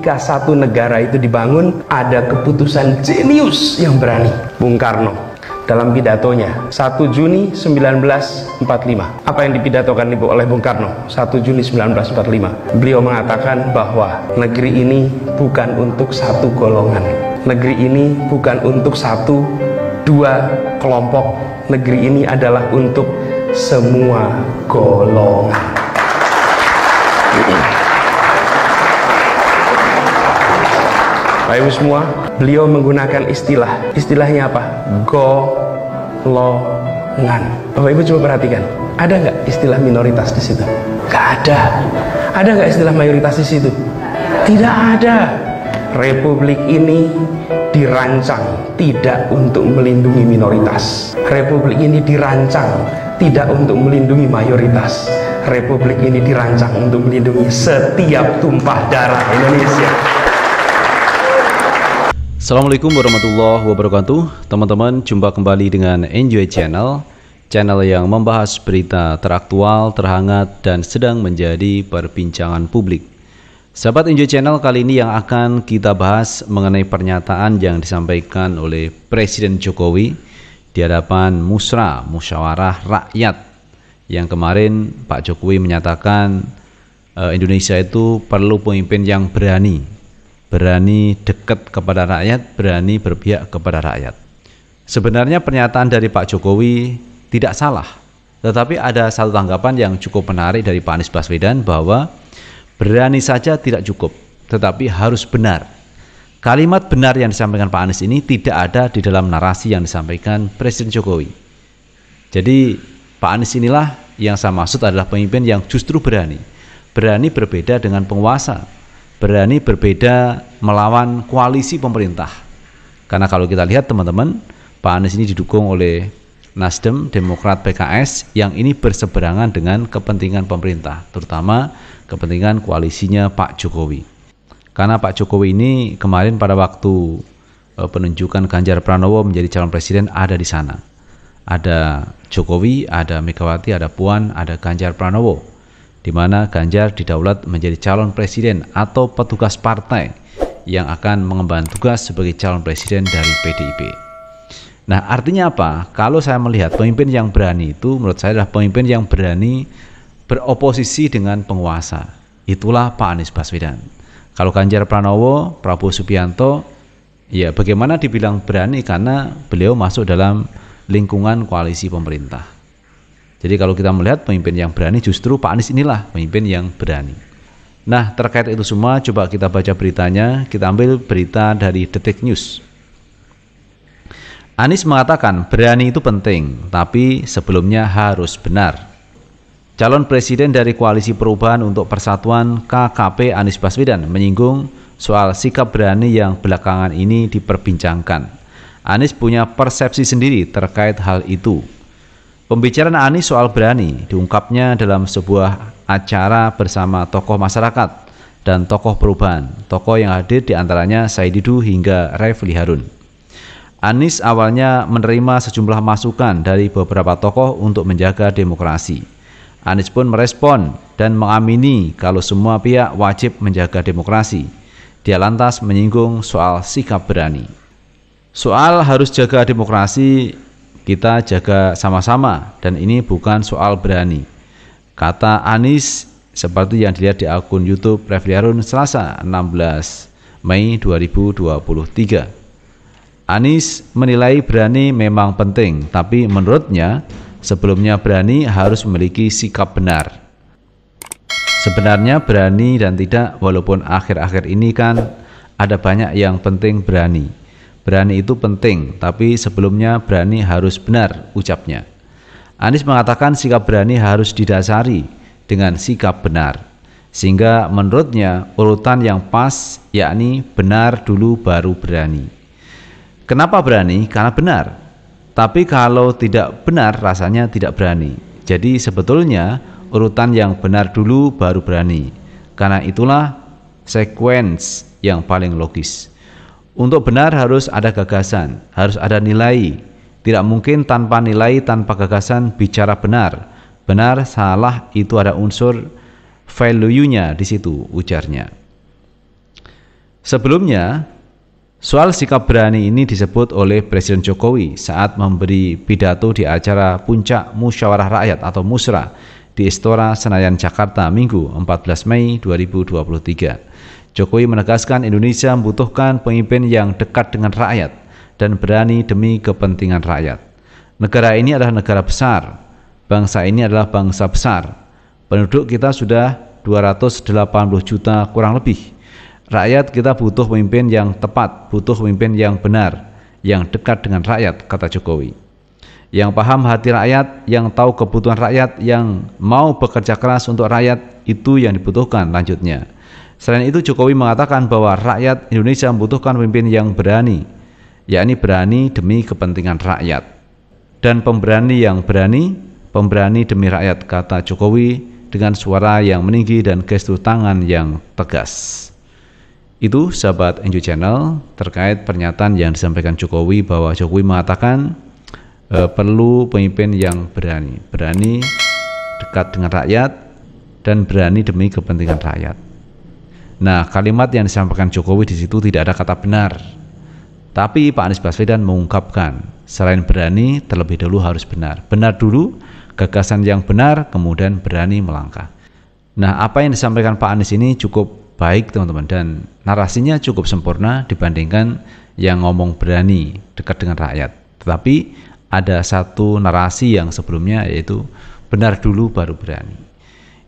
ketika satu negara itu dibangun, ada keputusan jenius yang berani. Bung Karno dalam pidatonya 1 Juni 1945, apa yang dipidatokan oleh Bung Karno 1 Juni 1945? Beliau mengatakan bahwa negeri ini bukan untuk satu golongan, negeri ini bukan untuk satu dua kelompok, negeri ini adalah untuk semua golongan. Bapak Ibu semua, beliau menggunakan istilahnya apa? Golongan. Bapak Ibu coba perhatikan, ada nggak istilah minoritas di situ? Nggak ada. Ada nggak istilah mayoritas di situ? Tidak ada. Republik ini dirancang tidak untuk melindungi minoritas. Republik ini dirancang tidak untuk melindungi mayoritas. Republik ini dirancang untuk melindungi setiap tumpah darah Indonesia. Assalamualaikum warahmatullahi wabarakatuh. Teman-teman, jumpa kembali dengan Enjoy Channel, channel yang membahas berita teraktual, terhangat, dan sedang menjadi perbincangan publik. Sahabat Enjoy Channel, kali ini yang akan kita bahas mengenai pernyataan yang disampaikan oleh Presiden Jokowi di hadapan musyawarah rakyat, yang kemarin Pak Jokowi menyatakan Indonesia itu perlu pemimpin yang berani dekat kepada rakyat, berani berpihak kepada rakyat. Sebenarnya pernyataan dari Pak Jokowi tidak salah, tetapi ada satu tanggapan yang cukup menarik dari Pak Anies Baswedan bahwa berani saja tidak cukup, tetapi harus benar. Kalimat benar yang disampaikan Pak Anies ini tidak ada di dalam narasi yang disampaikan Presiden Jokowi. Jadi Pak Anies inilah yang saya maksud adalah pemimpin yang justru berani berbeda dengan penguasa, berani berbeda melawan koalisi pemerintah. Karena kalau kita lihat teman-teman, Pak Anies ini didukung oleh Nasdem, Demokrat, PKS yang ini berseberangan dengan kepentingan pemerintah, terutama kepentingan koalisinya Pak Jokowi. Karena Pak Jokowi ini kemarin pada waktu penunjukan Ganjar Pranowo menjadi calon presiden ada di sana. Ada Jokowi, ada Megawati, ada Puan, ada Ganjar Pranowo, di mana Ganjar didaulat menjadi calon presiden atau petugas partai yang akan mengemban tugas sebagai calon presiden dari PDIP. Nah, artinya apa? Kalau saya melihat pemimpin yang berani itu menurut saya adalah pemimpin yang berani beroposisi dengan penguasa. Itulah Pak Anies Baswedan. Kalau Ganjar Pranowo, Prabowo Subianto, ya bagaimana dibilang berani karena beliau masuk dalam lingkungan koalisi pemerintah. Jadi kalau kita melihat pemimpin yang berani, justru Pak Anies inilah pemimpin yang berani. Nah, terkait itu semua, coba kita baca beritanya. Kita ambil berita dari Detik News. Anies mengatakan berani itu penting, tapi sebelumnya harus benar. Calon presiden dari Koalisi Perubahan untuk Persatuan KKP Anies Baswedan menyinggung soal sikap berani yang belakangan ini diperbincangkan. Anies punya persepsi sendiri terkait hal itu. Pembicaraan Anies soal berani diungkapnya dalam sebuah acara bersama tokoh masyarakat dan tokoh perubahan. Tokoh yang hadir diantaranya Said Didu hingga Refli Harun. Anies awalnya menerima sejumlah masukan dari beberapa tokoh untuk menjaga demokrasi. Anies pun merespon dan mengamini kalau semua pihak wajib menjaga demokrasi. Dia lantas menyinggung soal sikap berani. Soal harus jaga demokrasi, kita jaga sama-sama, dan ini bukan soal berani, kata Anies seperti yang dilihat di akun YouTube Refli Harun Selasa 16 Mei 2023. Anies menilai berani memang penting, tapi menurutnya sebelumnya berani harus memiliki sikap benar. Sebenarnya berani dan tidak, walaupun akhir-akhir ini kan ada banyak yang penting berani. Berani itu penting, tapi sebelumnya berani harus benar, ucapnya. Anies mengatakan sikap berani harus didasari dengan sikap benar. Sehingga menurutnya urutan yang pas yakni benar dulu baru berani. Kenapa berani? Karena benar. Tapi kalau tidak benar rasanya tidak berani. Jadi sebetulnya urutan yang benar dulu baru berani. Karena itulah sequence yang paling logis. Untuk benar harus ada gagasan, harus ada nilai. Tidak mungkin tanpa nilai, tanpa gagasan bicara benar. Benar, salah itu ada unsur value-nya di situ, ujarnya. Sebelumnya, soal sikap berani ini disebut oleh Presiden Jokowi saat memberi pidato di acara Puncak Musyawarah Rakyat atau Musra di Istora Senayan, Jakarta, Minggu 14 Mei 2023. Jokowi menegaskan Indonesia membutuhkan pemimpin yang dekat dengan rakyat dan berani demi kepentingan rakyat. Negara ini adalah negara besar, bangsa ini adalah bangsa besar. Penduduk kita sudah 280 juta kurang lebih. Rakyat kita butuh pemimpin yang tepat, butuh pemimpin yang benar, yang dekat dengan rakyat, kata Jokowi. Yang paham hati rakyat, yang tahu kebutuhan rakyat, yang mau bekerja keras untuk rakyat, itu yang dibutuhkan, lanjutnya. Selain itu, Jokowi mengatakan bahwa rakyat Indonesia membutuhkan pemimpin yang berani, yakni berani demi kepentingan rakyat. Dan pemberani yang berani, pemberani demi rakyat, kata Jokowi dengan suara yang meninggi dan gestur tangan yang tegas. Itu sahabat Enjoy Channel terkait pernyataan yang disampaikan Jokowi bahwa Jokowi mengatakan perlu pemimpin yang berani, berani dekat dengan rakyat dan berani demi kepentingan rakyat. Nah, kalimat yang disampaikan Jokowi di situ tidak ada kata benar. Tapi Pak Anies Baswedan mengungkapkan, selain berani terlebih dahulu harus benar. Benar dulu, gagasan yang benar, kemudian berani melangkah. Nah, apa yang disampaikan Pak Anies ini cukup baik teman-teman, dan narasinya cukup sempurna dibandingkan yang ngomong berani dekat dengan rakyat. Tetapi ada satu narasi yang sebelumnya, yaitu benar dulu baru berani.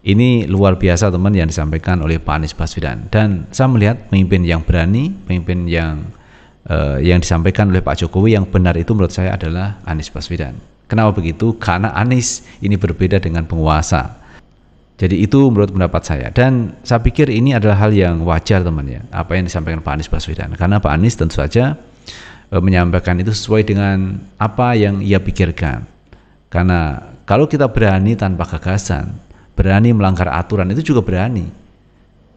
Ini luar biasa teman yang disampaikan oleh Pak Anies Baswedan, dan saya melihat pemimpin yang berani, pemimpin yang disampaikan oleh Pak Jokowi yang benar itu menurut saya adalah Anies Baswedan. Kenapa begitu? Karena Anies ini berbeda dengan penguasa. Jadi itu menurut pendapat saya, dan saya pikir ini adalah hal yang wajar teman ya, apa yang disampaikan Pak Anies Baswedan, karena Pak Anies tentu saja menyampaikan itu sesuai dengan apa yang ia pikirkan. Karena kalau kita berani tanpa gagasan, berani melanggar aturan, itu juga berani.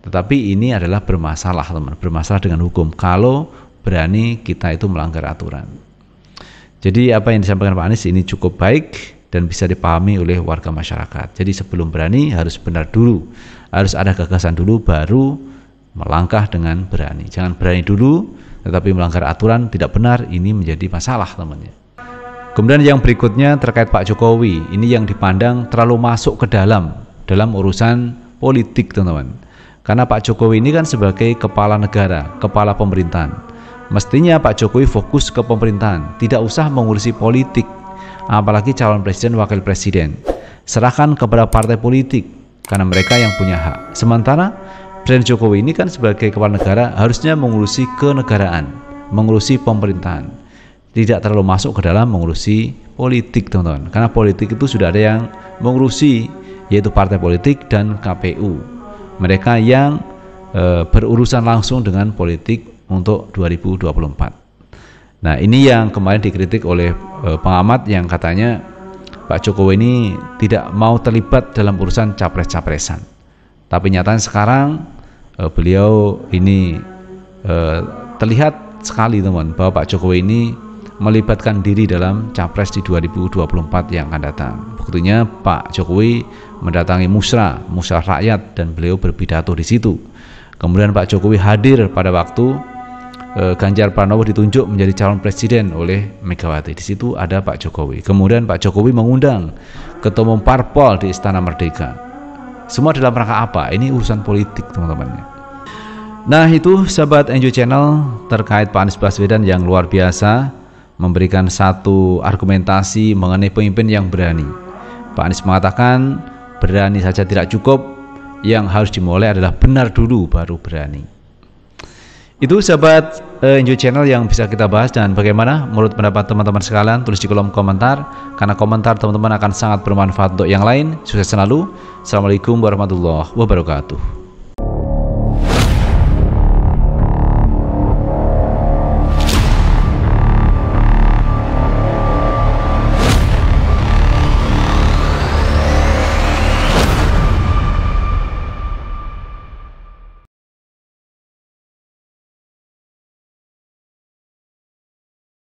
Tetapi ini adalah bermasalah teman, bermasalah dengan hukum kalau berani kita itu melanggar aturan. Jadi apa yang disampaikan Pak Anies ini cukup baik dan bisa dipahami oleh warga masyarakat. Jadi sebelum berani harus benar dulu, harus ada gagasan dulu, baru melangkah dengan berani. Jangan berani dulu tetapi melanggar aturan, tidak benar, ini menjadi masalah temannya. Kemudian yang berikutnya terkait Pak Jokowi, ini yang dipandang terlalu masuk ke dalam urusan politik teman-teman. Karena Pak Jokowi ini kan sebagai kepala negara, kepala pemerintahan. Mestinya Pak Jokowi fokus ke pemerintahan, tidak usah mengurusi politik, apalagi calon presiden, wakil presiden. Serahkan kepada partai politik, karena mereka yang punya hak. Sementara Presiden Jokowi ini kan sebagai kepala negara harusnya mengurusi kenegaraan, mengurusi pemerintahan, tidak terlalu masuk ke dalam mengurusi politik teman-teman. Karena politik itu sudah ada yang mengurusi, yaitu partai politik dan KPU. Mereka yang berurusan langsung dengan politik untuk 2024. Nah, ini yang kemarin dikritik oleh pengamat yang katanya Pak Jokowi ini tidak mau terlibat dalam urusan capres-capresan. Tapi nyatanya sekarang beliau ini terlihat sekali teman bahwa Pak Jokowi ini melibatkan diri dalam capres di 2024 yang akan datang. Buktinya Pak Jokowi mendatangi musra rakyat dan beliau berpidato di situ. Kemudian Pak Jokowi hadir pada waktu Ganjar Pranowo ditunjuk menjadi calon presiden oleh Megawati. Di situ ada Pak Jokowi. Kemudian Pak Jokowi mengundang ketua umum parpol di Istana Merdeka. Semua dalam rangka apa? Ini urusan politik teman-teman. Nah, itu sahabat Enjoy Channel terkait Pak Anies Baswedan yang luar biasa memberikan satu argumentasi mengenai pemimpin yang berani. Pak Anies mengatakan berani saja tidak cukup, yang harus dimulai adalah benar dulu baru berani. Itu sahabat Enjoy Channel yang bisa kita bahas, dan bagaimana menurut pendapat teman-teman sekalian, tulis di kolom komentar, karena komentar teman-teman akan sangat bermanfaat untuk yang lain. Sukses selalu. Assalamualaikum warahmatullahi wabarakatuh.